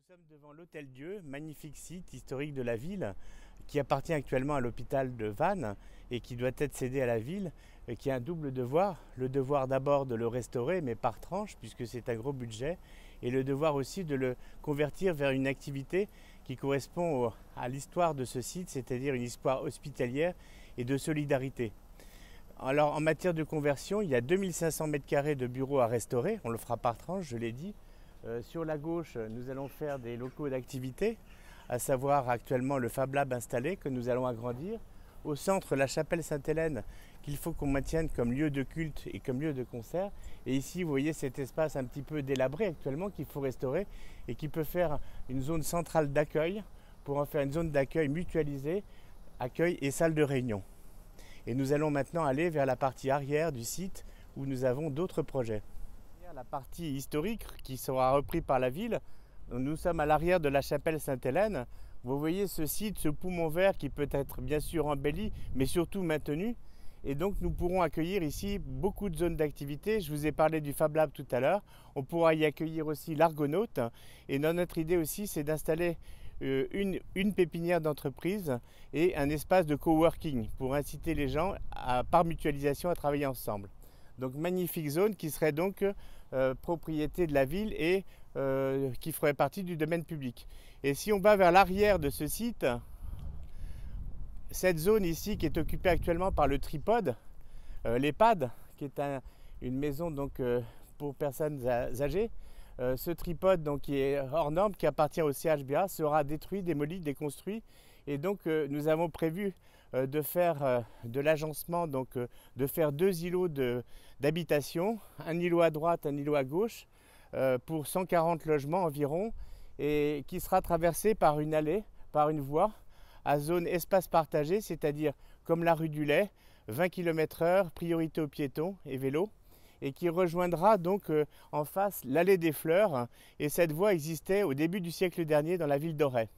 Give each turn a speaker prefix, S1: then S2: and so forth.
S1: sommes devant l'Hôtel-Dieu, magnifique site historique de la ville qui appartient actuellement à l'hôpital de Vannes et qui doit être cédé à la ville, qui a un double devoir. Le devoir d'abord de le restaurer, mais par tranche, puisque c'est un gros budget, et le devoir aussi de le convertir vers une activité qui correspond à l'histoire de ce site, c'est-à-dire une histoire hospitalière et de solidarité. Alors en matière de conversion, il y a 2500 m² de bureaux à restaurer, on le fera par tranche, je l'ai dit. Sur la gauche, nous allons faire des locaux d'activité, à savoir actuellement le Fab Lab installé que nous allons agrandir. Au centre, la chapelle Sainte-Hélène qu'il faut qu'on maintienne comme lieu de culte et comme lieu de concert. Et ici, vous voyez cet espace un petit peu délabré actuellement qu'il faut restaurer et qui peut faire une zone centrale d'accueil pour en faire une zone d'accueil mutualisée, accueil et salle de réunion. Et nous allons maintenant aller vers la partie arrière du site où nous avons d'autres projets. La partie historique qui sera reprise par la ville, nous sommes à l'arrière de la chapelle Sainte-Hélène. Vous voyez ce site, ce poumon vert qui peut être bien sûr embelli, mais surtout maintenu. Et donc nous pourrons accueillir ici beaucoup de zones d'activité. Je vous ai parlé du Fab Lab tout à l'heure. On pourra y accueillir aussi l'Argonaute. Et notre idée aussi, c'est d'installer une pépinière d'entreprise et un espace de coworking pour inciter les gens par mutualisation à travailler ensemble. Donc magnifique zone qui serait donc propriété de la ville et qui ferait partie du domaine public. Et si on va vers l'arrière de ce site, cette zone ici qui est occupée actuellement par le Tripode, l'EHPAD, qui est une maison donc, pour personnes âgées, ce Tripode donc, qui est hors norme, qui appartient au CHBA, sera détruit, démoli, déconstruit. Et donc nous avons prévu de faire de l'agencement, donc de faire deux îlots d'habitation, un îlot à droite, un îlot à gauche, pour 140 logements environ, et qui sera traversé par une allée, par une voie, à zone espace partagé, c'est-à-dire comme la rue du Lait, 20 km/h, priorité aux piétons et vélos, et qui rejoindra donc en face l'allée des Fleurs, et cette voie existait au début du siècle dernier dans la ville d'Auray.